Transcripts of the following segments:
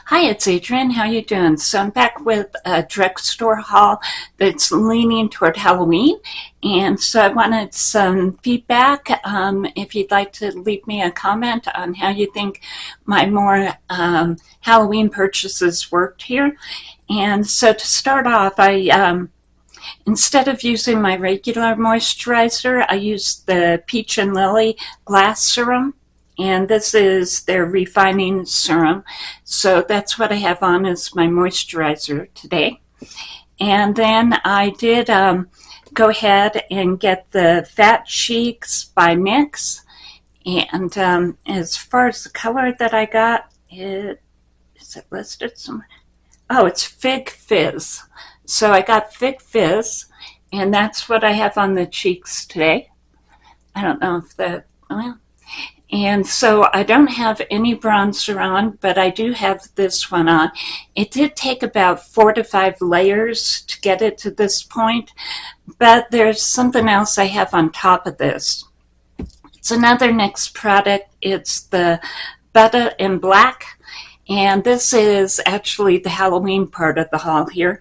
Hi, it's Adrienne. How you doing? So I'm back with a drugstore haul that's leaning toward Halloween, and so I wanted some feedback. If you'd like to leave me a comment on how you think my more Halloween purchases worked here. And so to start off, I instead of using my regular moisturizer, I used the Peach and Lily Glass Serum. And this is their refining serum. So that's what I have on as my moisturizer today. And then I did go ahead and get the Fat Cheeks by NYX. And as far as the color that I got, is it listed somewhere? Oh, it's Fig Fizz. So I got Fig Fizz, and that's what I have on the cheeks today. I don't know if that, well. And so I don't have any bronzer on, but I do have this one on. It did take about 4 to 5 layers to get it to this point, but there's something else I have on top of this. It's another NYX product. It's the Butta in Black, and this is actually the Halloween part of the haul here.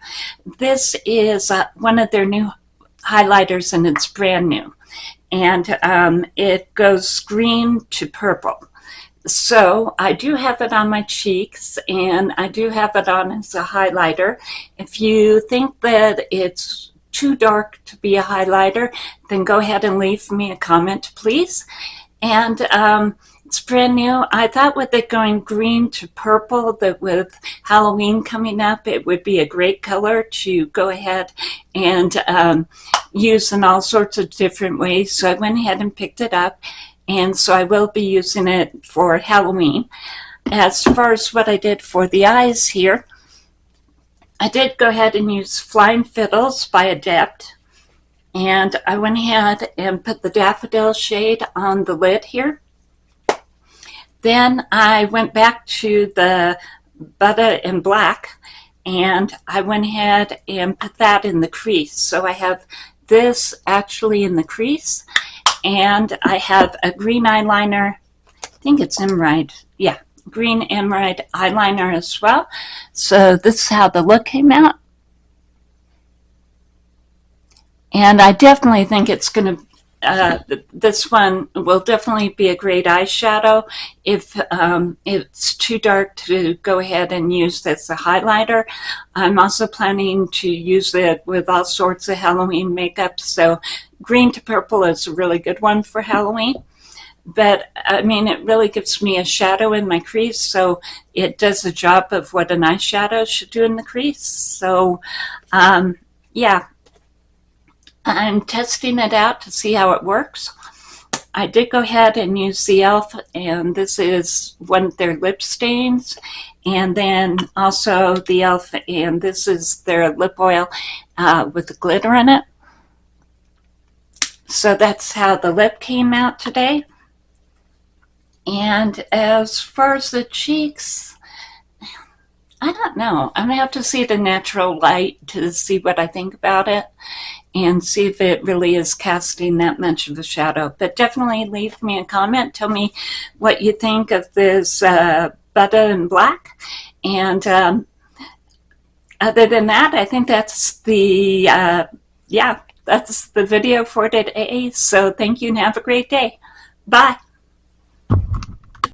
This is one of their new highlighters, and it's brand new. And it goes green to purple. So I do have it on my cheeks, and I do have it on as a highlighter. If you think that it's too dark to be a highlighter, then go ahead and leave me a comment, please. And it's brand new. I thought with it going green to purple, that with Halloween coming up, it would be a great color to go ahead and use in all sorts of different ways. So I went ahead and picked it up, and so I will be using it for Halloween. As far as what I did for the eyes here, I did go ahead and use Flying Fiddles by Adept, and I went ahead and put the Daffodil shade on the lid here. Then I went back to the Butta in Black, and I went ahead and put that in the crease. So I have this actually in the crease, and I have a green eyeliner. I think it's Emride. Yeah, green Emride eyeliner as well. So this is how the look came out. And I definitely think it's going to this one will definitely be a great eyeshadow. If it's too dark to go ahead and use this as a highlighter, I'm also planning to use it with all sorts of Halloween makeup. So green to purple is a really good one for Halloween. But I mean, it really gives me a shadow in my crease, so it does the job of what an eyeshadow should do in the crease. So yeah. I'm testing it out to see how it works. I did go ahead and use the e.l.f., and this is one of their lip stains, and then also the e.l.f., and this is their lip oil with the glitter in it. So that's how the lip came out today. And as far as the cheeks, I don't know. I'm going to have to see the natural light to see what I think about it and see if it really is casting that much of a shadow. But definitely leave me a comment. Tell me what you think of this Butta in Black. And other than that, I think that's the, that's the video for today. So thank you and have a great day. Bye.